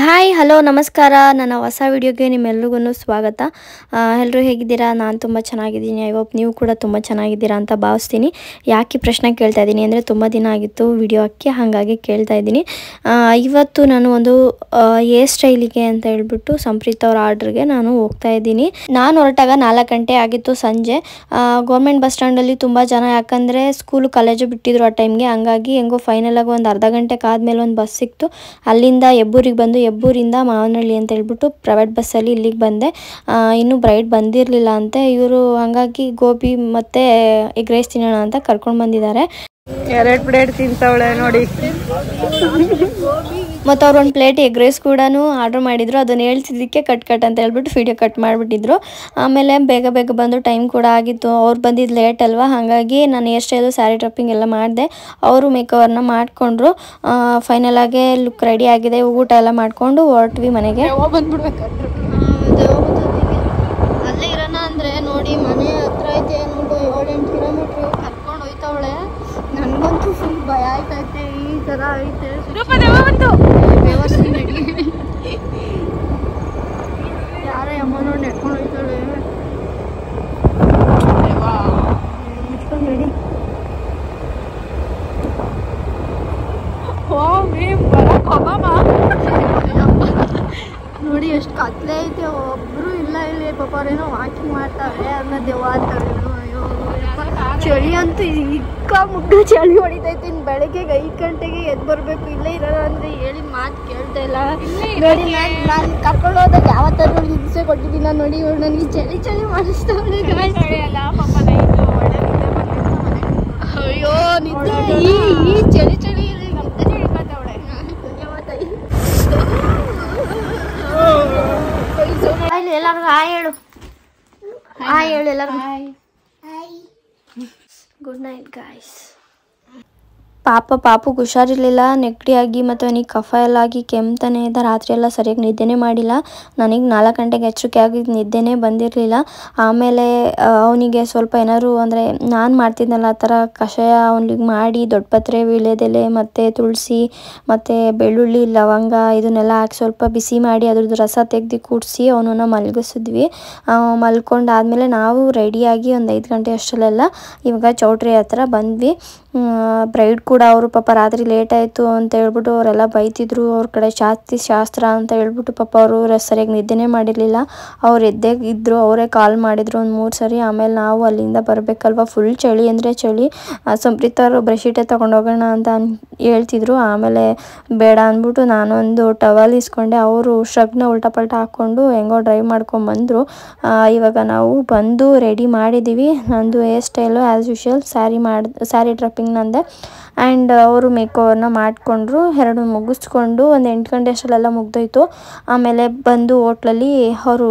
Hi hello ನಮಸ್ಕಾರ. ನನ್ನ ಹೊಸ ವಿಡಿಯೋಗೆ ನಿಮ್ಮೆಲ್ರಿಗೂ ಸ್ವಾಗತ. ಎಲ್ಲರೂ ಹೇಗಿದ್ದೀರಾ? ನಾನು ತುಂಬ ಚೆನ್ನಾಗಿದ್ದೀನಿ. ಐ ಹೋಪ್ ನೀವು ಕೂಡ ತುಂಬ ಚೆನ್ನಾಗಿದ್ದೀರಾ ಅಂತ ಭಾವಿಸ್ತೀನಿ. ಯಾಕೆ ಪ್ರಶ್ನೆ ಕೇಳ್ತಾ ಇದ್ದೀನಿ ಅಂದರೆ ತುಂಬ ದಿನ ಆಗಿತ್ತು ವಿಡಿಯೋ ಹಾಕಿ, ಹಾಗಾಗಿ ಕೇಳ್ತಾ ಇದ್ದೀನಿ. ಇವತ್ತು ನಾನು ಒಂದು ಹೇರ್ ಸ್ಟೈಲಿಗೆ ಅಂತ ಹೇಳ್ಬಿಟ್ಟು ಸಂಪ್ರೀತ್ ಅವ್ರ ಆರ್ಡ್ರಿಗೆ ನಾನು ಹೋಗ್ತಾ ಇದ್ದೀನಿ. ನಾನು ಹೊರಟಾಗ 4 ಗಂಟೆ ಆಗಿತ್ತು ಸಂಜೆ. ಗೌರ್ಮೆಂಟ್ ಬಸ್ ಸ್ಟ್ಯಾಂಡಲ್ಲಿ ತುಂಬ ಜನ, ಯಾಕಂದರೆ ಸ್ಕೂಲು ಕಾಲೇಜು ಬಿಟ್ಟಿದ್ರು ಆ ಟೈಮ್ಗೆ. ಹಂಗಾಗಿ ಹೆಂಗೋ ಫೈನಲಾಗಿ ಒಂದು ಅರ್ಧ ಗಂಟೆ ಆದಮೇಲೆ ಒಂದು ಬಸ್ ಸಿಕ್ತು. ಅಲ್ಲಿಂದ ಹೆಬ್ಬೂರಿಗೆ ಬಂದು ಹೆಬ್ಬೂರಿಂದ ಮಾವನಹಳ್ಳಿ ಅಂತ ಹೇಳ್ಬಿಟ್ಟು ಪ್ರೈವೇಟ್ ಬಸ್ಸಲ್ಲಿ ಇಲ್ಲಿಗೆ ಬಂದೆ. ಇನ್ನೂ ಬ್ರೈಡ್ ಬಂದಿರಲಿಲ್ಲ ಅಂತೆ ಇವರು, ಹಾಗಾಗಿ ಗೋಬಿ ಮತ್ತು ಎಗ್ ರೈಸ್ ತಿನ್ನೋಣ ಅಂತ ಕರ್ಕೊಂಡು ಬಂದಿದ್ದಾರೆ. 2 ಪ್ಲೇಟ್ ತಿಂತವಳೆ ನೋಡಿ. ಮತ್ತು ಅವ್ರು ಒಂದು ಪ್ಲೇಟ್ ಎಗ್ ರೈಸ್ ಕೂಡ ಆರ್ಡ್ರ್ ಮಾಡಿದ್ರು. ಅದನ್ನು ಹೇಳ್ತಿದ್ದಕ್ಕೆ ಕಟ್ ಅಂತ ಹೇಳ್ಬಿಟ್ಟು ವಿಡಿಯೋ ಕಟ್ ಮಾಡಿಬಿಟ್ಟಿದ್ರು. ಆಮೇಲೆ ಬೇಗ ಬಂದು ಟೈಮ್ ಕೂಡ ಆಗಿತ್ತು. ಅವ್ರು ಬಂದಿದ್ದು ಲೇಟ್ ಅಲ್ವಾ, ಹಾಗಾಗಿ ನಾನು ಹೇರ್ ಸ್ಟೈಲು ಸ್ಯಾರಿ ಡ್ರಾಪಿಂಗ್ ಎಲ್ಲ ಮಾಡಿದೆ. ಅವರು ಮೇಕವರ್ನ ಮಾಡಿಕೊಂಡ್ರು. ಫೈನಲಾಗೆ ಲುಕ್ ರೆಡಿ ಆಗಿದೆ. ಊಟ ಎಲ್ಲ ಮಾಡಿಕೊಂಡು ಹೊರಟ್ವಿ ಮನೆಗೆ. ಬಂದ್ಬಿಡ್ಬೇಕಾದ್ರೆ ಅಲ್ಲೇ ಇರೋಣ ಅಂದರೆ ನೋಡಿ, ಮನೆ ಹತ್ರ ಐತೆ ನೋಡು, 7-8 ಕಿಲೋಮೀಟ್ರ್ ಕರ್ಕೊಂಡು ಹೋಯ್ತವಳೆ. ನನಗಂತೂ ಫುಲ್ ಭಯ ಆಯ್ತೈತೆ. ಈ ಥರ ಐತೆ ಯಾರ ಅಮ್ಮ ನೋಡಿ ನೆಡ್ಕೊಂಡು ಹೋಯ್ತಾಳೆ. ರೆಡಿ ನೋಡಿ ಎಷ್ಟು ಕತ್ಲೆ ಐತೆ. ಒಬ್ರು ಇಲ್ಲ ಇಲ್ಲಿ. ಪಾಪ ಅವ್ರೇನೋ ವಾಕಿಂಗ್ ಮಾಡ್ತಾರೆ ಅನ್ನೋ ದೆವ್ವ ಅಂತಾಳೆ. ಅಯ್ಯೋ ಚಳಿ ಅಂತೂ ಮುಗ್ದು ಚಳಿ ಹೊಡಿತೈತಿ. ಇನ್ನು ಬೆಳಗ್ಗೆಗೆ 5 ಗಂಟೆಗೆ ಎದ್ದು ಬರಬೇಕು. ಇಲ್ಲೇ ಇರೋಣ ಅಂದರೆ ಹೇಳಿದ ಮಾತು ಕೇಳ್ತಾ ಇಲ್ಲ ನೋಡಿ. ನಾನು ಕರ್ಕೊಂಡು ಹೋದಾಗ ಯಾವತ್ತಾದ್ರೂ ಹಿಂಸೆ ಕೊಟ್ಟಿದ್ದೀನಿ ನೋಡಿ. ಇವ್ರು ನನಗೆ ಚಳಿ ಮಾಡಿಸ್ತಾಳೆ. ಅಯ್ಯೋ ನಿದ್ದೆ, ಈ ಚಳಿ ಎಲ್ಲರೂ ಹಾಯ್ ಹೇಳು. ಎಲ್ಲರೂ ಗುಡ್ ನೈಟ್ ಗಾಯ್ಸ್. ಪಾಪುಗೆ ಹುಷಾರಿರಲಿಲ್ಲ, ನೆಗಡಿಯಾಗಿ ಮತ್ತು ಅವನಿಗೆ ಕಫ ಎಲ್ಲ ಆಗಿ ಕೆಮ್ತಾನೆ ಇದ್ದ. ರಾತ್ರಿ ಎಲ್ಲ ಸರಿಯಾಗಿ ನಿದ್ದೆನೇ ಮಾಡಿಲ್ಲ. ನನಗೆ 4 ಗಂಟೆಗೆ ಎಚ್ಚರಿಕೆ ಆಗಿ ನಿದ್ದೆನೇ ಬಂದಿರಲಿಲ್ಲ. ಆಮೇಲೆ ಅವನಿಗೆ ಸ್ವಲ್ಪ ಏನಾದ್ರು ಅಂದರೆ ನಾನು ಮಾಡ್ತಿದ್ನಲ್ಲ ಆ ಥರ ಕಷಾಯ ಅವನಿಗೆ ಮಾಡಿ ದೊಡ್ಡಪತ್ರೆ, ವೀಳ್ಯದೆಲೆ ಮತ್ತು ತುಳಸಿ ಮತ್ತು ಬೆಳ್ಳುಳ್ಳಿ, ಲವಂಗ ಇದನ್ನೆಲ್ಲ ಹಾಕಿ ಸ್ವಲ್ಪ ಬಿಸಿ ಮಾಡಿ ಅದ್ರದ್ದು ರಸ ತೆಗೆದು ಕುಡಿಸಿ ಅವನನ್ನು ಮಲಗಿಸಿದ್ವಿ. ಮಲ್ಕೊಂಡಾದಮೇಲೆ ನಾವು ರೆಡಿಯಾಗಿ ಒಂದು 5 ಗಂಟೆ ಅಷ್ಟರಲ್ಲೆಲ್ಲ ಇವಾಗ ಚೌಟ್ರಿ ಹತ್ರ ಬಂದ್ವಿ. ಬ್ರೈಡ್ ಕೂಡ ಅವರು ಪಾಪ ರಾತ್ರಿ ಲೇಟ್ ಆಯಿತು ಅಂತ ಹೇಳ್ಬಿಟ್ಟು ಅವರೆಲ್ಲ ಬೈತಿದ್ರು. ಅವ್ರ ಕಡೆ ಶಾಸ್ತ್ರ ಅಂತ ಹೇಳ್ಬಿಟ್ಟು ಪಾಪ ಅವರು ಸರಿಯಾಗಿ ನಿದ್ದೆನೇ ಮಾಡಿರಲಿಲ್ಲ. ಅವ್ರು ಎದ್ದೇ ಇದ್ದರು. ಅವರೇ ಕಾಲ್ ಮಾಡಿದರು ಒಂದು 3 ಸರಿ. ಆಮೇಲೆ ನಾವು ಅಲ್ಲಿಂದ ಬರಬೇಕಲ್ವ, ಫುಲ್ ಚಳಿ ಅಂದರೆ ಚಳಿ. ಸಂಪ್ರೀತ್ ಅವರು ಬ್ರಷೀಟೇ ತೊಗೊಂಡೋಗೋಣ ಅಂತ ಹೇಳ್ತಿದ್ರು. ಆಮೇಲೆ ಬೇಡ ಅಂದ್ಬಿಟ್ಟು ನಾನೊಂದು ಟವಲ್ ಇಸ್ಕೊಂಡೆ. ಅವರು ಶ್ರಗ್ನ ಉಲ್ಟಾ ಪಲ್ಟಾ ಹಾಕ್ಕೊಂಡು ಹೆಂಗೋ ಡ್ರೈವ್ ಮಾಡ್ಕೊಂಬಂದರು. ಇವಾಗ ನಾವು ಬಂದು ರೆಡಿ ಮಾಡಿದ್ದೀವಿ. ನಂದು hair style as usual sari dropping ನಂದೆ. ಆ್ಯಂಡ್ ಅವರು ಮೇಕವರ್ನ ಮಾಡಿಕೊಂಡ್ರು. 2 ಮುಗಿಸ್ಕೊಂಡು ಒಂದು 8 ಗಂಟೆ ಅಷ್ಟರಲ್ಲೆಲ್ಲ ಮುಗ್ದೋಯ್ತು. ಆಮೇಲೆ ಬಂದು ಹೋಟ್ಲಲ್ಲಿ ಅವರು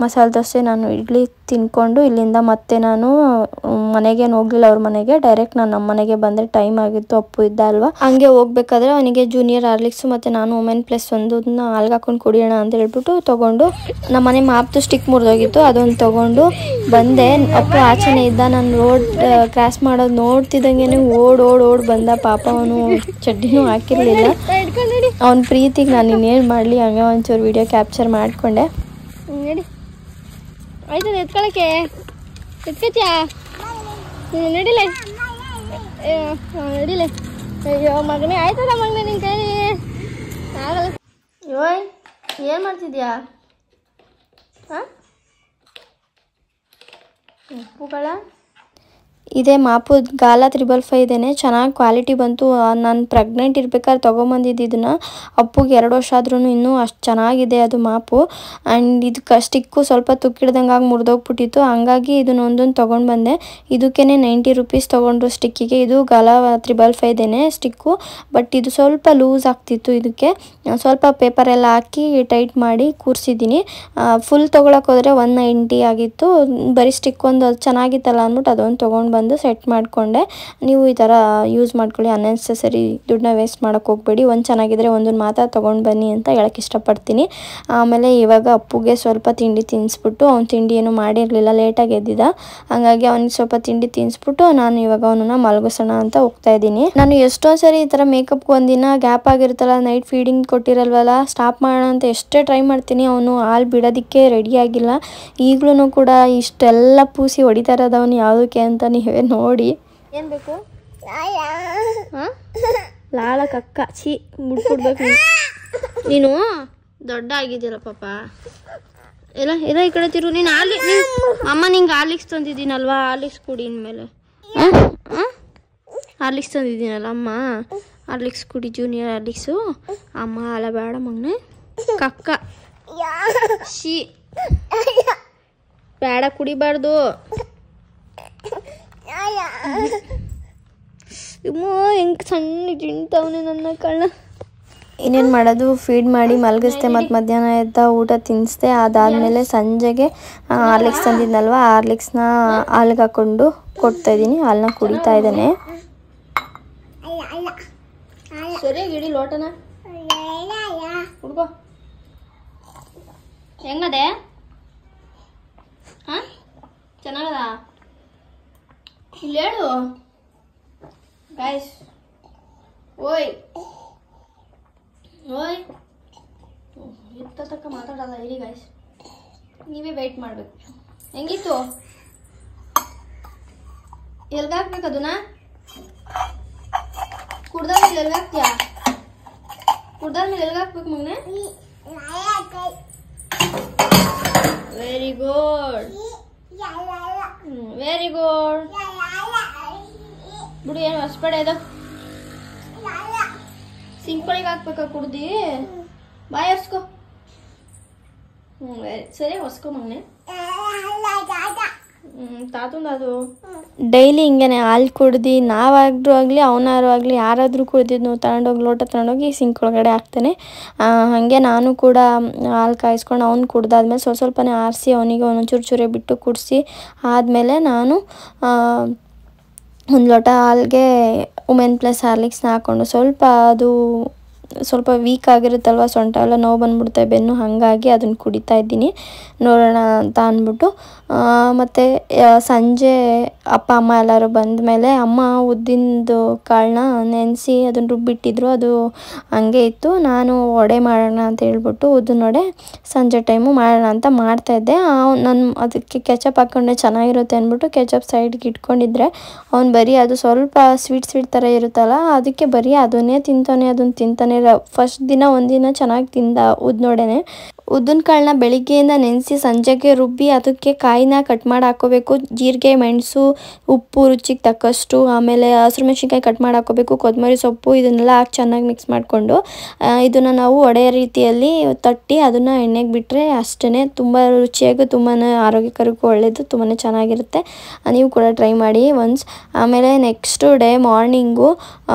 ಮಸಾಲೆ ದೋಸೆ, ನಾನು ಇಡ್ಲಿ ತಿನ್ಕೊಂಡು ಇಲ್ಲಿಂದ ಮತ್ತೆ ನಾನು ಮನೆಗೇನು ಹೋಗಲಿಲ್ಲ. ಅವ್ರ ಮನೆಗೆ ಡೈರೆಕ್ಟ್ ನಾನು ನಮ್ಮ ಮನೆಗೆ ಬಂದರೆ ಟೈಮ್ ಆಗಿತ್ತು. ಅಪ್ಪು ಇದ್ದ ಅಲ್ವಾ, ಹಂಗೆ ಹೋಗ್ಬೇಕಾದ್ರೆ ಅವನಿಗೆ ಜೂನಿಯರ್ ಹಾರ್ಲಿಕ್ಸು ಮತ್ತು ನಾನು ವುಮೆನ್ ಪ್ಲಸ್ ಒಂದನ್ನ ಹಾಲ್ಗೆ ಹಾಕೊಂಡು ಕುಡಿಯೋಣ ಅಂತ ಹೇಳ್ಬಿಟ್ಟು ತೊಗೊಂಡು, ನಮ್ಮ ಮನೆ ಮಾಪ್ದು ಸ್ಟಿಕ್ ಮುರಿದೋಗಿತ್ತು, ಅದೊಂದು ತೊಗೊಂಡು ಬಂದೆ. ಅಪ್ಪು ಆಚೆನೇ ಇದ್ದ. ನಾನು ರೋಡ್ ಕ್ರಾಸ್ ಮಾಡೋದು ನೋಡ್ತಿದ್ದಂಗೆ ಓಡ್ ಬಂದ. ಪಾಪ ಅವನು ಚಡ್ಡಿನೂ ಹಾಕಿರಲಿಲ್ಲ. ಅವನ ಪ್ರೀತಿಗೆ ನಾನು ಇನ್ನೇನು ಮಾಡಲಿ, ಹಂಗೆ ಒಂಚೂರು ವಿಡಿಯೋ ಕ್ಯಾಪ್ಚರ್ ಮಾಡಿಕೊಂಡೆ. ನಡಿ ಆಯ್ತದ ಎತ್ಕೊಳಕ್ಕೆ, ಎತ್ಕತ್ಯಾ ನಡಿಲೆ ನಡಿಲೆ. ಅಯ್ಯೋ ಮಗನೇ, ಆಯ್ತದ ಮಗನೇ ನಿನ್ನ ಕೈಲಿ ಆಗಲ್ಲ. ಯೋಯ್ ಏನು ಮಾಡ್ತಿದ್ಯಾ? ಹಾಂ ಹೂಗಳ ಇದೇ ಮಾಪು ಗಾಲ 555 ಇದೇನೆ. ಚೆನ್ನಾಗಿ ಕ್ವಾಲಿಟಿ ಬಂತು. ನಾನು ಪ್ರೆಗ್ನೆಂಟ್ ಇರ್ಬೇಕಾದ್ರೆ ತೊಗೊಂಬಂದಿದ್ದು ಇದನ್ನು. ಅಪ್ಪುಗೆ 2 ವರ್ಷ ಆದ್ರೂ ಇನ್ನೂ ಅಷ್ಟು ಚೆನ್ನಾಗಿದೆ ಅದು ಮಾಪು. ಆ್ಯಂಡ್ ಇದಕ್ಕೆ ಸ್ಟಿಕ್ಕು ಸ್ವಲ್ಪ ತುಕ್ಕಿಡ್ದಂಗೆ ಆಗಿ ಮುರಿದೋಗ್ಬಿಟ್ಟಿತ್ತು. ಹಂಗಾಗಿ ಇದನ್ನು ಒಂದೊಂದು ತೊಗೊಂಡು ಬಂದೆ. ಇದಕ್ಕೇ 90 ರೂಪೀಸ್ ತೊಗೊಂಡ್ರು ಸ್ಟಿಕ್ಕಿಗೆ. ಇದು ಗಾಲ 555 ಇದೇನೆ ಸ್ಟಿಕ್ಕು. ಬಟ್ ಇದು ಸ್ವಲ್ಪ ಲೂಸ್ ಆಗ್ತಿತ್ತು. ಇದಕ್ಕೆ ಸ್ವಲ್ಪ ಪೇಪರೆಲ್ಲ ಹಾಕಿ ಟೈಟ್ ಮಾಡಿ ಕೂರಿಸಿದ್ದೀನಿ. ಫುಲ್ ತೊಗೊಳಕ್ಕೆ ಹೋದರೆ 190 ಆಗಿತ್ತು. ಬರೀ ಸ್ಟಿಕ್ ಒಂದು ಚೆನ್ನಾಗಿತ್ತಲ್ಲ ಅಂದ್ಬಿಟ್ಟು ಅದೊಂದು ತೊಗೊಂಡು ಬಂದು ಸೆಟ್ ಮಾಡಿಕೊಂಡೆ. ನೀವು ಈ ಥರ ಯೂಸ್ ಮಾಡ್ಕೊಳ್ಳಿ, ಅನ್ನೆಸೆಸರಿ ದುಡ್ಡನ್ನ ವೇಸ್ಟ್ ಮಾಡೋಕ್ಕೆ ಹೋಗಬೇಡಿ. ಒಂದು ಚೆನ್ನಾಗಿದ್ರೆ ಒಂದನ್ನು ಮಾತ್ರ ತೊಗೊಂಡು ಬನ್ನಿ ಅಂತ ಹೇಳೋಕ್ಕೆ ಇಷ್ಟಪಡ್ತೀನಿ. ಆಮೇಲೆ ಇವಾಗ ಅಪ್ಪುಗೆ ಸ್ವಲ್ಪ ತಿಂಡಿ ತಿನ್ನಿಸ್ಬಿಟ್ಟು, ಅವ್ನು ತಿಂಡಿ ಏನೂ ಮಾಡಿರಲಿಲ್ಲ, ಲೇಟಾಗಿ ಎದ್ದಿದ್ದ. ಹಾಗಾಗಿ ಅವ್ನಿಗೆ ಸ್ವಲ್ಪ ತಿಂಡಿ ತಿನ್ನಿಸ್ಬಿಟ್ಟು ನಾನು ಇವಾಗ ಅವನನ್ನು ಮಲಗಿಸೋಣ ಅಂತ ಹೋಗ್ತಾ ಇದ್ದೀನಿ. ನಾನು ಎಷ್ಟೊಂದು ಸರಿ ಈ ಥರ ಮೇಕಪ್ಗೆ ಒಂದಿನ ಗ್ಯಾಪ್ ಆಗಿರುತ್ತಲ್ಲ, ನೈಟ್ ಫೀಡಿಂಗ್ ಕೊಟ್ಟಿರಲ್ವಲ್ಲ, ಸ್ಟಾಪ್ ಮಾಡೋಣ ಅಂತ ಎಷ್ಟೇ ಟ್ರೈ ಮಾಡ್ತೀನಿ, ಅವನು ಹಾಲು ಬಿಡೋದಕ್ಕೆ ರೆಡಿಯಾಗಿಲ್ಲ. ಈಗಲೂ ಕೂಡ ಇಷ್ಟೆಲ್ಲ ಪೂಸಿ ಹೊಡಿತಾ ಇರೋದವನು ಯಾವುದಕ್ಕೆ ಅಂತ ನೀವೇ ನೋಡಿ. ಏನು ಬೇಕು? ಹಾಂ, ಲಾಲ ಕಕ್ಕ ಚಿ ಮುಡ್ಕೊಡ್ಬೇಕು. ನೀನು ದೊಡ್ಡ ಆಗಿದ್ದೀರ ಪಾಪ. ಎಲ್ಲ ಎಲ್ಲ ಈ ಕಡೆ ತಿರು. ನೀನು ಅಮ್ಮ ನಿಂಗೆ ಹಾಲಿಕ್ಸ್ ತಂದಿದ್ದೀನಲ್ವಾ, ಹಾಲಿಕ್ಸ್ ಕುಡಿ ಇನ್ಮೇಲೆ. ಹಾರ್ಲಿಕ್ಸ್ ತಂದಿದ್ದೀನಲ್ಲ ಅಮ್ಮ, ಹಾರ್ಲಿಕ್ಸ್ ಕುಡಿ, ಜೂನಿಯರ್ ಹಾರ್ಲಿಕ್ಸು. ಅಮ್ಮ ಅಲ್ಲ ಬೇಡ ಮಗನೆ, ಕಕ್ಕ ಶಿ ಬೇಡ, ಕುಡಿಬಾರ್ದು. ಹೆಂಗೆ ಸಣ್ಣ ತಿಂತವನೆ ನನ್ನ ಕಳ್ಳ. ಇನ್ನೇನು ಮಾಡೋದು, ಫೀಡ್ ಮಾಡಿ ಮಲಗಿಸ್ದೆ, ಮತ್ತು ಮಧ್ಯಾಹ್ನ ಎದ್ದ ಊಟ ತಿನ್ನಿಸ್ದೆ. ಅದಾದಮೇಲೆ ಸಂಜೆಗೆ ಹಾರ್ಲಿಕ್ಸ್ ತಂದಿದ್ನಲ್ವ, ಹಾರ್ಲಿಕ್ಸ್ನ ಹಾಲ್ಗೆ ಹಾಕ್ಕೊಂಡು ಕೊಡ್ತಾಯಿದ್ದೀನಿ. ಹಾಲನ್ನ ಕುಡಿತಾ ಇದ್ದಾನೆ. ಸರಿಯಾಗಿ ಇಡಿ ಲೋಟನ, ಹುಡ್ಕೋ. ಹೆಂಗದೆ? ಹಾಂ, ಚೆನ್ನಾಗದ? ಇಲ್ಲಿ ಹೇಳು ಗಾಯ್ಸ್. ಓಯ್ ಓಯ್, ಇತ್ತ ತಕ್ಕ ಮಾತಾಡಲ್ಲ. ಇರಿ ಗಾಯ್ಸ್, ನೀವೇ ವೆಯ್ಟ್ ಮಾಡಬೇಕು. ಹೆಂಗಿತ್ತು? ಎಲ್ಗಾಕ್ಬೇಕು ಅದನ್ನ? ಕುಡ್ದಾದ್ಮೇಲೆ ಎಲ್ಗಾಕ್ತೀಯಾ? ಕುಡ್ದಾದ್ಮೇಲೆ ಎಲ್ಗಾಕ್ಬೇಕು ಮಗನೆ? Very good, very good. ಬಿಡು, ಏನು ಹೊಸ್ಬೇಡ. ಇದು ಸಿಂಕ್ಗಳಿಗೆ ಹಾಕ್ಬೇಕಾ ಕುಡ್ದು? ಬಾಯ್ ಹೊಸ್ಕೊ. ಸರಿ ಹೊಸ್ಕೊ ಮಗನೆ. ತಾತಂದು ಡೈಲಿ ಹಿಂಗೇನೆ ಹಾಲು ಕುಡ್ದು, ನಾವಾದ್ರೂ ಆಗಲಿ ಅವನಾರು ಆಗಲಿ ಯಾರಾದರೂ ಕುಡ್ದಿದ್ದು ತಗೊಂಡೋಗಿ ಲೋಟ ತಗೊಂಡೋಗಿ ಸಿಂಕ್ ಒಳಗಡೆ ಹಾಕ್ತಾನೆ. ಹಾಗೆ ನಾನು ಕೂಡ ಹಾಲು ಕಾಯಿಸ್ಕೊಂಡು ಅವ್ನು ಕುಡ್ದಾದ್ಮೇಲೆ ಸ್ವಲ್ಪನೇ ಆರಿಸಿ ಅವನಿಗೆ ಒಂದೊಂದು ಚೂರೇ ಬಿಟ್ಟು ಕುಡಿಸಿ ಆದಮೇಲೆ ನಾನು ಒಂದು ಲೋಟ ಹಾಲಿಗೆ ವುಮೆನ್ ಪ್ಲಸ್ ಹಾರ್ಲಿಕ್ಸ್ನ ಹಾಕ್ಕೊಂಡು, ಸ್ವಲ್ಪ ವೀಕ್ ಆಗಿರುತ್ತಲ್ವ, ಸೊಂಟ ಎಲ್ಲ ನೋವು ಬಂದ್ಬಿಡುತ್ತೆ, ಬೆನ್ನು, ಹಾಗಾಗಿ ಅದನ್ನು ಕುಡಿತಾ ಇದ್ದೀನಿ. ನೋಡೋಣ ಅಂತ ಅಂದ್ಬಿಟ್ಟು. ಮತ್ತು ಸಂಜೆ ಅಪ್ಪ ಅಮ್ಮ ಎಲ್ಲರೂ ಬಂದ ಮೇಲೆ ಅಮ್ಮ ಉದ್ದಿನದು ಕಾಳನ್ನ ನೆನೆಸಿ ಅದನ್ನು ರುಬ್ಬಿಟ್ಟಿದ್ರು. ಅದು ಹಂಗೆ ಇತ್ತು. ನಾನು ವಡೆ ಮಾಡೋಣ ಅಂತ ಹೇಳ್ಬಿಟ್ಟು ಉದ್ದಿನ ವಡೆ ಸಂಜೆ ಟೈಮು ಮಾಡೋಣ ಅಂತ ಮಾಡ್ತಾಯಿದ್ದೆ. ನಾನು ಅದಕ್ಕೆ ಕೆಚಪ್ ಹಾಕ್ಕೊಂಡೆ ಚೆನ್ನಾಗಿರುತ್ತೆ ಅಂದ್ಬಿಟ್ಟು ಕೆಚಪ್ ಸೈಡ್ಗೆ ಇಟ್ಕೊಂಡಿದ್ರೆ ಅವ್ನು ಬರೀ ಅದು ಸ್ವಲ್ಪ ಸ್ವೀಟ್ ಥರ ಇರುತ್ತಲ್ಲ, ಅದಕ್ಕೆ ಬರೀ ಅದನ್ನೇ ತಿಂತಾನೆ. ಫಸ್ಟ್ ದಿನ ಒಂದಿನ ಚೆನ್ನಾಗಿ ತಿಂದ ಉದ್ದಿನ ಉದ್ದಿನ ಕಾಳನ್ನ ಬೆಳಿಗ್ಗೆಯಿಂದ ನೆನೆಸಿ ಸಂಜೆಗೆ ರುಬ್ಬಿ ಅದಕ್ಕೆ ಕಾಯಿನ ಕಟ್ ಮಾಡಿ ಹಾಕ್ಕೋಬೇಕು. ಜೀರಿಗೆ, ಮೆಣಸು, ಉಪ್ಪು ರುಚಿಗೆ ತಕ್ಕಷ್ಟು, ಆಮೇಲೆ ಹಸಿರು ಮೆಣಸಿನ್ಕಾಯಿ ಕಟ್ ಮಾಡಿ ಹಾಕ್ಕೋಬೇಕು, ಕೊತ್ತಂಬರಿ ಸೊಪ್ಪು, ಇದನ್ನೆಲ್ಲ ಹಾಕಿ ಚೆನ್ನಾಗಿ ಮಿಕ್ಸ್ ಮಾಡಿಕೊಂಡು ಇದನ್ನು ನಾವು ವಡೆ ರೀತಿಯಲ್ಲಿ ತಟ್ಟಿ ಅದನ್ನು ಎಣ್ಣೆಗೆ ಬಿಟ್ಟರೆ ಅಷ್ಟೇ. ತುಂಬ ರುಚಿಯಾಗಿ, ತುಂಬಾ ಆರೋಗ್ಯಕರಕ್ಕೂ ಒಳ್ಳೆಯದು, ತುಂಬಾ ಚೆನ್ನಾಗಿರುತ್ತೆ. ನೀವು ಕೂಡ ಟ್ರೈ ಮಾಡಿ ಒನ್ಸ್. ಆಮೇಲೆ ನೆಕ್ಸ್ಟ್ ಡೇ ಮಾರ್ನಿಂಗು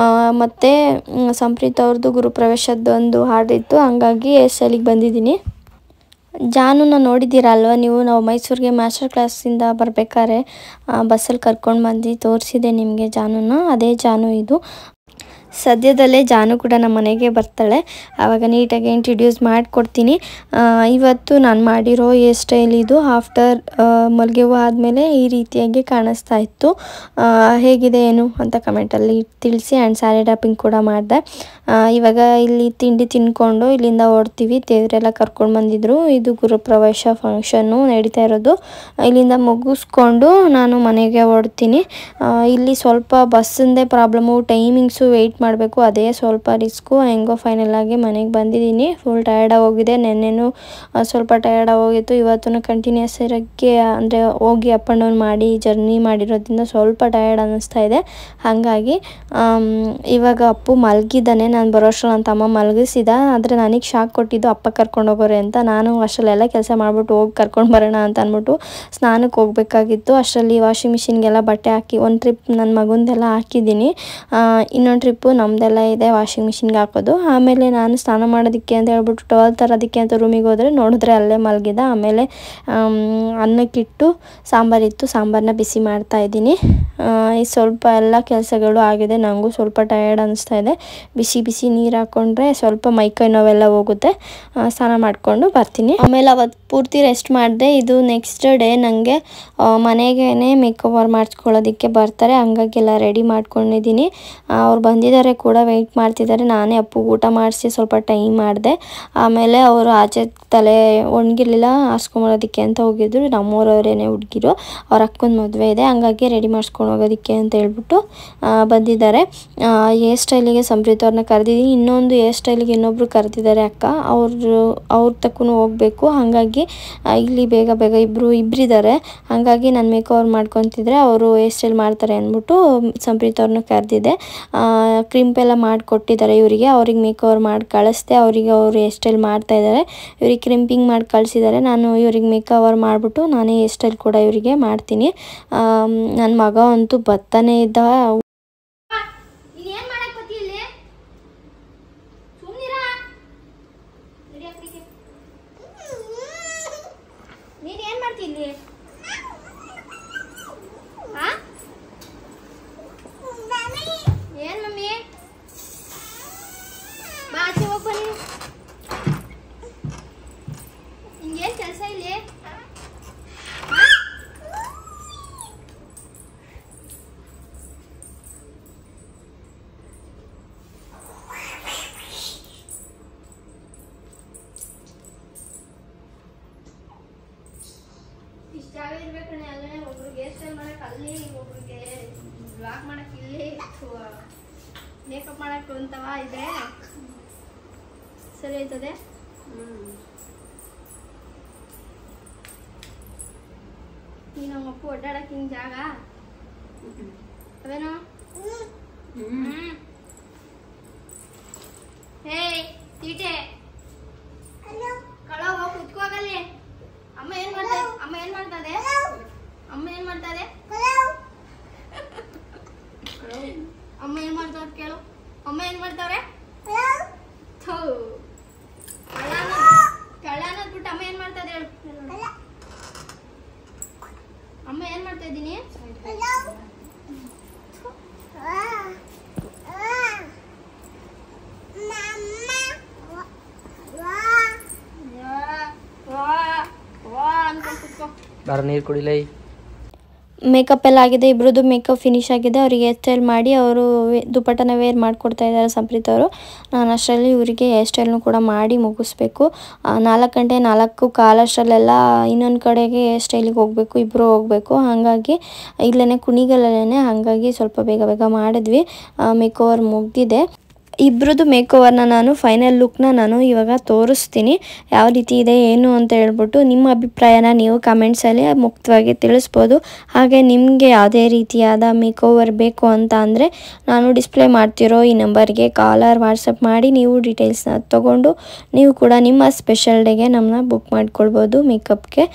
ಮತ್ತು ಸಂಪ್ರೀತ್ ಅವ್ರದ್ದು ಗುರುಪ್ರವೇಶದ್ದು ಒಂದು ಹಾಡಿತ್ತು, ಹಂಗಾಗಿ ಎಸ್ಸಲ್ಲಿಗೆ ಬಂದಿದ್ದೀನಿ. ಜಾನುನ ನೋಡಿದ್ದೀರ ಅಲ್ವ ನೀವು, ನಾವು ಮೈಸೂರಿಗೆ ಮಾಸ್ಟರ್ ಕ್ಲಾಸಿಂದ ಬರಬೇಕಾದ್ರೆ ಬಸ್ಸಲ್ಲಿ ಕರ್ಕೊಂಡು ಬಂದು ತೋರಿಸಿದೆ ನಿಮಗೆ ಜಾನುನ. ಅದೇ ಜಾನು ಇದು. ಸದ್ಯದಲ್ಲೇ ಜಾನು ಕೂಡ ನಮ್ಮ ಮನೆಗೆ ಬರ್ತಾಳೆ, ಆವಾಗ ನೀಟಾಗಿ ಇಂಟ್ರಡ್ಯೂಸ್ ಮಾಡಿಕೊಡ್ತೀನಿ. ಇವತ್ತು ನಾನು ಮಾಡಿರೋ ಹೇರ್ ಸ್ಟೈಲ್ ಇದು. ಆಫ್ಟರ್ ಮಲ್ಗೆ ಹೂವು ಆದಮೇಲೆ ಈ ರೀತಿಯಾಗಿ ಕಾಣಿಸ್ತಾ ಇತ್ತು. ಹೇಗಿದೆ ಏನು ಅಂತ ಕಮೆಂಟಲ್ಲಿ ತಿಳಿಸಿ. ಆ್ಯಂಡ್ ಸ್ಯಾರಿ ಡ್ರಾಪಿಂಗ್ ಕೂಡ ಮಾಡಿದೆ. ಇವಾಗ ಇಲ್ಲಿ ತಿಂಡಿ ತಿನ್ಕೊಂಡು ಇಲ್ಲಿಂದ ಹೊಡ್ತೀವಿ. ದೇವರೆಲ್ಲ ಕರ್ಕೊಂಡು ಬಂದಿದ್ರು. ಇದು ಗುರುಪ್ರವೇಶ ಫಂಕ್ಷನ್ನು ನಡೀತಾ ಇರೋದು. ಇಲ್ಲಿಂದ ಮುಗಿಸ್ಕೊಂಡು ನಾನು ಮನೆಗೆ ಹೊಡ್ತೀನಿ. ಇಲ್ಲಿ ಸ್ವಲ್ಪ ಬಸ್ಸಿಂದೇ ಪ್ರಾಬ್ಲಮ್ಮು, ಟೈಮಿಂಗ್ಸು ವೆಯ್ಟ್ ಮಾಡಬೇಕು, ಅದೇ ಸ್ವಲ್ಪ ರಿಸ್ಕು. ಹೆಂಗೋ ಫೈನಲ್ ಆಗಿ ಮನೆಗೆ ಬಂದಿದ್ದೀನಿ. ಫುಲ್ ಟಯರ್ಡಾಗಿ ಹೋಗಿದೆ. ನೆನ್ನೆನೂ ಸ್ವಲ್ಪ ಟಯರ್ಡಾಗಿ ಹೋಗಿತ್ತು. ಇವತ್ತು ಕಂಟಿನ್ಯೂಸ್ ಆಗಿ ಅಂದರೆ ಹೋಗಿ ಅಪ್ ಆ್ಯಂಡ್ ಡೌನ್ ಮಾಡಿ ಜರ್ನಿ ಮಾಡಿರೋದ್ರಿಂದ ಸ್ವಲ್ಪ ಟಯರ್ಡ್ ಅನ್ನಿಸ್ತಾ ಇದೆ. ಹಾಗಾಗಿ ಇವಾಗ ಅಪ್ಪು ಮಲಗಿದ್ದಾನೆ. ನಾನು ಬರೋಷ್ಟರಲ್ಲಿ ನನ್ನ ತಮ್ಮ ಮಲಗಿಸಿದ. ಆದರೆ ನನಗೆ ಶಾಕ್ ಕೊಟ್ಟಿದ್ದು ಅಪ್ಪ ಕರ್ಕೊಂಡು ಹೋಗೋರೆ ಅಂತ. ನಾನು ಅಷ್ಟರಲ್ಲೆಲ್ಲ ಕೆಲಸ ಮಾಡಿಬಿಟ್ಟು ಹೋಗಿ ಕರ್ಕೊಂಡು ಬರೋಣ ಅಂತ ಅಂದ್ಬಿಟ್ಟು ಸ್ನಾನಕ್ಕೆ ಹೋಗಬೇಕಾಗಿತ್ತು. ಅಷ್ಟರಲ್ಲಿ ವಾಷಿಂಗ್ ಮಿಷಿನ್ಗೆಲ್ಲ ಬಟ್ಟೆ ಹಾಕಿ ಒಂದು ಟ್ರಿಪ್ ನನ್ನ ಮಗಂದೆಲ್ಲ ಹಾಕಿದ್ದೀನಿ. ಇನ್ನೊಂದು ಟ್ರಿಪ್ಪು ನಮ್ಮದೆಲ್ಲ ಇದೆ ವಾಷಿಂಗ್ ಮಿಷಿನ್ಗೆ ಹಾಕೋದು. ಆಮೇಲೆ ನಾನು ಸ್ನಾನ ಮಾಡೋದಕ್ಕೆ ಅಂತ ಹೇಳ್ಬಿಟ್ಟು ಟವಲ್ ತರೋದಕ್ಕೆ ಅಂತ ರೂಮಿಗೆ ಹೋದರೆ ನೋಡಿದ್ರೆ ಅಲ್ಲೇ ಮಲಗಿದ. ಆಮೇಲೆ ಅನ್ನಕ್ಕಿಟ್ಟು ಸಾಂಬಾರಿತ್ತು, ಸಾಂಬಾರನ್ನ ಬಿಸಿ ಮಾಡ್ತಾಯಿದ್ದೀನಿ. ಸ್ವಲ್ಪ ಎಲ್ಲ ಕೆಲಸಗಳು ಆಗಿದೆ. ನನಗೂ ಸ್ವಲ್ಪ ಟಯರ್ಡ್ ಅನಿಸ್ತಾ ಇದೆ. ಬಿಸಿ ಬಿಸಿ ನೀರು ಹಾಕ್ಕೊಂಡ್ರೆ ಸ್ವಲ್ಪ ಮೈಕೈ ನೋವೆಲ್ಲ ಹೋಗುತ್ತೆ. ಸ್ನಾನ ಮಾಡಿಕೊಂಡು ಬರ್ತೀನಿ. ಆಮೇಲೆ ಅವತ್ತು ಪೂರ್ತಿ ರೆಸ್ಟ್ ಮಾಡಿದೆ. ಇದು ನೆಕ್ಸ್ಟ್ ಡೇ ನನಗೆ ಮನೆಗೇ ಮೇಕ್ ಓವರ್ ಮಾಡಿಸ್ಕೊಳ್ಳೋದಕ್ಕೆ ಬರ್ತಾರೆ. ಹಂಗಾಗಿ ಎಲ್ಲ ರೆಡಿ ಮಾಡ್ಕೊಂಡಿದ್ದೀನಿ. ಅವ್ರು ಬಂದಿದ್ದಾರೆ ಕೂಡ, ವೆಯ್ಟ್ ಮಾಡ್ತಿದ್ದಾರೆ. ನಾನೇ ಅಪ್ಪು ಊಟ ಮಾಡಿಸಿ ಸ್ವಲ್ಪ ಟೈಮ್ ಮಾಡಿದೆ. ಆಮೇಲೆ ಅವರು ಆಚೆ ತಲೆ ಒಣಗಿರಲಿಲ್ಲ, ಆರಿಸ್ಕೊಂಬರೋದಕ್ಕೆ ಅಂತ ಹೋಗಿದ್ರು. ನಮ್ಮೂರವರೇನೆ ಹುಡುಗಿರು, ಅವ್ರ ಅಕ್ಕನ ಮದುವೆ ಇದೆ, ಹಂಗಾಗಿ ರೆಡಿ ಮಾಡಿಸ್ಕೊಂಡು ಹೋಗೋದಕ್ಕೆ ಅಂತ ಹೇಳ್ಬಿಟ್ಟು ಬಂದಿದ್ದಾರೆ. ಹೇರ್ ಸ್ಟೈಲಿಗೆ ಸಂಪ್ರೀತ್ ಅವ್ರನ್ನ ಕರೆದಿದ್ದೀನಿ. ಇನ್ನೊಂದು ಹೇರ್ ಸ್ಟೈಲಿಗೆ ಇನ್ನೊಬ್ರು ಕರೆದಿದ್ದಾರೆ ಅಕ್ಕ, ಅವ್ರ ತಕ್ಕೂ ಹೋಗಬೇಕು. ಹಾಗಾಗಿ ಇಲ್ಲಿ ಬೇಗ ಇಬ್ಬರಿದ್ದಾರೆ. ಹಾಗಾಗಿ ನಾನು ಮೇಕ್ ಓವರ್ ಮಾಡ್ಕೊತಿದ್ರೆ ಅವರು ಹೇರ್ ಸ್ಟೈಲ್ ಮಾಡ್ತಾರೆ ಅಂದ್ಬಿಟ್ಟು ಸಂಪ್ರೀತ್ ಅವ್ರನ್ನ ಕರೆದಿದ್ದೆ. ಕ್ರಿಂಪೆಲ್ಲ ಮಾಡಿಕೊಟ್ಟಿದ್ದಾರೆ ಇವರಿಗೆ. ಅವ್ರಿಗೆ ಮೇಕ್ ಓವರ್ ಮಾಡಿ ಕಳಿಸ್ದೆ. ಅವರಿಗೆ ಅವರು ಹೇರ್ ಸ್ಟೈಲ್ ಮಾಡ್ತಾಯಿದ್ದಾರೆ. ಇವ್ರಿಗೆ ಕ್ರಿಂಪಿಂಗ್ ಮಾಡಿ ಕಳಿಸಿದ್ದಾರೆ. ನಾನು ಇವ್ರಿಗೆ ಮೇಕ್ ಓವರ್ ಮಾಡಿಬಿಟ್ಟು ನಾನೇ ಹೇರ್ ಸ್ಟೈಲ್ ಕೂಡ ಇವರಿಗೆ ಮಾಡ್ತೀನಿ. ನನ್ನ ಮಗ ಅಂತೂ ಬತ್ತಾನೇ ಇದ್ದ. ಏನ್ ಮಮ್ಮಿ ಬಾ ಆಚೆ ಹೋಗಿ ಬನ್ನಿ. ನಿಂಗೇನ್ ಕೆಲಸ ಇಲ್ಲಿ? ಇಷ್ಟ ಜಾಗ ಇರ್ಬೇಕಣ್ಣ. ಅಲ್ಲೇ ಒಬ್ರಿಗೆ ಹೇರ್ ಸ್ಟೈಲ್ ಮಾಡಕ್ ಅಲ್ಲಿ, ಒಬ್ರಿಗೆ ಬ್ಲಾಗ್ ಮಾಡಕ್ ಇಲ್ಲಿ, ಮೇಕಪ್ ಮಾಡಕ್ ಅಂತವ ಇದ್ರೆ ಸರಿ ಆಯ್ತದೆ. ನೀನು ನಮ್ಮ ಅಪ್ಪು ಒಡ್ಡಾಡಕ್ ಹಿಂಗ್ ಜಾಗ ಅವೇನೋ. ಹೇ ತೀಟೆ ಕಳ ಹೋಗಿ ಕುತ್ಕೋಗಲ್ಲಿ. ಅಮ್ಮ ಏನ್ ಮಾಡ್ತಾರೆ? ಅಮ್ಮ ಏನ್ ಮಾಡ್ತಾರೆ? ಅಮ್ಮ ಏನ್ ಮಾಡ್ತಾರೆ? ಅಮ್ಮ ಏನ್ ಮಾಡ್ತಾರ ಕೇಳು. ಅಮ್ಮ ಏನ್ ಮಾಡ್ತಾವ್ರೆ? ಕಳ್ಳ ಅನ್ನೋದ್ಬಿಟ್ಟು ಅಮ್ಮ ಏನ್ ಮಾಡ್ತಾ ಹೇಳು. ಅಮ್ಮ ಏನ್ ಮಾಡ್ತಾ ಇದ್ದೀನಿ? ಬಾರ ನೀರು ಕುಡಿಲೈ. ಮೇಕಪ್ ಎಲ್ಲ ಆಗಿದೆ. ಇಬ್ಬರದ್ದು ಮೇಕಪ್ ಫಿನಿಶ್ ಆಗಿದೆ. ಅವರಿಗೆ ಹೇರ್ ಸ್ಟೈಲ್ ಮಾಡಿ ಅವರು ದುಪಟ್ಟನ ವೇರ್ ಮಾಡಿಕೊಡ್ತಾ ಇದ್ದಾರೆ ಸಂಪ್ರೀತ್ ಅವರು. ನಾನು ಅಷ್ಟರಲ್ಲಿ ಇವರಿಗೆ ಹೇರ್ ಸ್ಟೈಲ್ನು ಕೂಡ ಮಾಡಿ ಮುಗಿಸ್ಬೇಕು. 4 ಗಂಟೆ 4:15 ಅಷ್ಟರಲ್ಲೆಲ್ಲ ಇನ್ನೊಂದು ಕಡೆಗೆ ಹೇರ್ ಸ್ಟೈಲಿಗೆ ಹೋಗಬೇಕು, ಇಬ್ಬರು ಹೋಗಬೇಕು. ಹಾಗಾಗಿ ಇಲ್ಲೇ ಕುಣಿಗಲ್ಲೇ, ಹಾಗಾಗಿ ಸ್ವಲ್ಪ ಬೇಗ ಮಾಡಿದ್ವಿ. ಮೇಕ್ ಓವರ್ ಮುಗಿದಿದೆ. ಇಬ್ಬರದ್ದು ಮೇಕ್ ಓವರ್ನ ನಾನು ಫೈನಲ್ ಲುಕ್ನ ನಾನು ಇವಾಗ ತೋರಿಸ್ತೀನಿ, ಯಾವ ರೀತಿ ಇದೆ ಏನು ಅಂತ ಹೇಳ್ಬಿಟ್ಟು. ನಿಮ್ಮ ಅಭಿಪ್ರಾಯನ ನೀವು ಕಮೆಂಟ್ಸಲ್ಲಿ ಮುಕ್ತವಾಗಿ ತಿಳಿಸ್ಬೋದು. ಹಾಗೆ ನಿಮಗೆ ಯಾವುದೇ ರೀತಿಯಾದ ಮೇಕ್ ಓವರ್ ಬೇಕು ಅಂತ ಅಂದರೆ ನಾನು ಡಿಸ್ಪ್ಲೇ ಮಾಡ್ತಿರೋ ಈ ನಂಬರ್ಗೆ ಕಾಲರ್ ವಾಟ್ಸಪ್ ಮಾಡಿ ನೀವು ಡೀಟೇಲ್ಸ್ನ ತೊಗೊಂಡು ನೀವು ಕೂಡ ನಿಮ್ಮ ಸ್ಪೆಷಲ್ ಡೇಗೆ ನಮ್ಮನ್ನ ಬುಕ್ ಮಾಡ್ಕೊಳ್ಬೋದು ಮೇಕಪ್ಗೆ.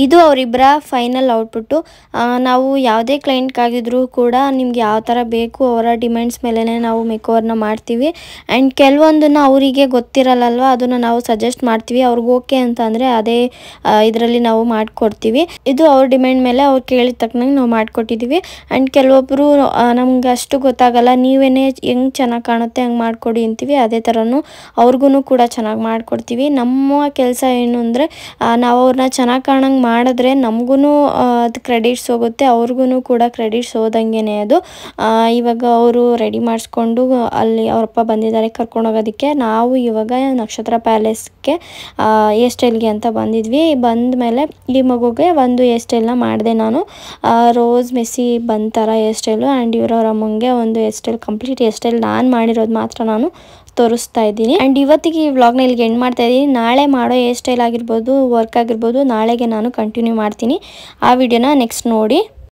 ಇದು ಅವರಿಬ್ಬರ ಫೈನಲ್ ಔಟ್ಪುಟ್ಟು. ನಾವು ಯಾವುದೇ ಕ್ಲೈಂಟ್ಗಾಗಿದ್ರೂ ಕೂಡ ನಿಮ್ಗೆ ಯಾವ ಥರ ಬೇಕು ಅವರ ಡಿಮ್ಯಾಂಡ್ಸ್ ಮೇಲೇ ನಾವು ಮೇಕ್ ಓವರ್ನ ಮಾಡ್ತೀವಿ. ಆ್ಯಂಡ್ ಕೆಲವೊಂದನ್ನು ಅವರಿಗೆ ಗೊತ್ತಿರಲ್ಲಲ್ವ, ಅದನ್ನು ನಾವು ಸಜೆಸ್ಟ್ ಮಾಡ್ತೀವಿ. ಅವ್ರಿಗೆ ಓಕೆ ಅಂತ ಅಂದರೆ ಅದೇ ಇದರಲ್ಲಿ ನಾವು ಮಾಡಿಕೊಡ್ತೀವಿ. ಇದು ಅವ್ರ ಡಿಮ್ಯಾಂಡ್ ಮೇಲೆ ಅವ್ರು ಕೇಳಿದ ತಕ್ಕನಂಗೆ ನಾವು ಮಾಡಿಕೊಟ್ಟಿದ್ದೀವಿ. ಆ್ಯಂಡ್ ಕೆಲವೊಬ್ಬರು ನಮ್ಗೆ ಅಷ್ಟು ಗೊತ್ತಾಗಲ್ಲ, ನೀವೇನೇ ಹೆಂಗೆ ಚೆನ್ನಾಗಿ ಕಾಣುತ್ತೆ ಹಂಗೆ ಮಾಡಿಕೊಡಿ ಅಂತೀವಿ. ಅದೇ ಥರನೂ ಅವ್ರಿಗೂ ಕೂಡ ಚೆನ್ನಾಗಿ ಮಾಡಿಕೊಡ್ತೀವಿ. ನಮ್ಮ ಕೆಲಸ ಏನು ಅಂದರೆ ನಾವು ಅವ್ರನ್ನ ಚೆನ್ನಾಗಿ ಕಾಣಂಗೆ ಮಾಡಿದ್ರೆ ನಮಗೂ ಅದು ಕ್ರೆಡಿಟ್ಸ್ ಹೋಗುತ್ತೆ, ಅವ್ರಿಗೂ ಕೂಡ ಕ್ರೆಡಿಟ್ಸ್ ಹೋದಂಗೆ ಅದು. ಇವಾಗ ಅವರು ರೆಡಿ ಮಾಡಿಸ್ಕೊಂಡು ಅಲ್ಲಿ ಅವರಪ್ಪ ಬಂದಿದ್ದಾರೆ ಕರ್ಕೊಂಡೋಗೋದಕ್ಕೆ. ನಾವು ಇವಾಗ ನಕ್ಷತ್ರ ಪ್ಯಾಲೇಸ್ಗೆ ಹೇರ್ ಸ್ಟೈಲ್ಗೆ ಅಂತ ಬಂದಿದ್ವಿ. ಬಂದ ಮೇಲೆ ಈ ಮಗುಗೆ ಒಂದು ಹೇರ್ ಸ್ಟೈಲ್ನ ಮಾಡಿದೆ ನಾನು. ರೋಸ್ ಮೆಸ್ಸಿ ಬಂತರ ಹೇರ್ ಸ್ಟೈಲು. ಆ್ಯಂಡ್ ಇವರವ್ರ ಅಮ್ಮಂಗೆ ಒಂದು hair style, complete hair style ನಾನು ಮಾಡಿರೋದು ಮಾತ್ರ ನಾನು ತೋರಿಸ್ತಾ ಇದ್ದೀನಿ. ಆ್ಯಂಡ್ ಇವತ್ತಿಗೆ ಈ ವ್ಲಾಗ್ನ ಇಲ್ಲಿಗೆ ಎಂಡ್ ಮಾಡ್ತಾ ಇದ್ದೀನಿ. ನಾಳೆ ಮಾಡೋ ಹೇರ್ ಸ್ಟೈಲ್ ಆಗಿರ್ಬೋದು, ವರ್ಕ್ ಆಗಿರ್ಬೋದು, ನಾಳೆಗೆ ನಾನು ಕಂಟಿನ್ಯೂ ಮಾಡ್ತೀನಿ. ಆ ವಿಡಿಯೋನ ನೆಕ್ಸ್ಟ್ ನೋಡಿ.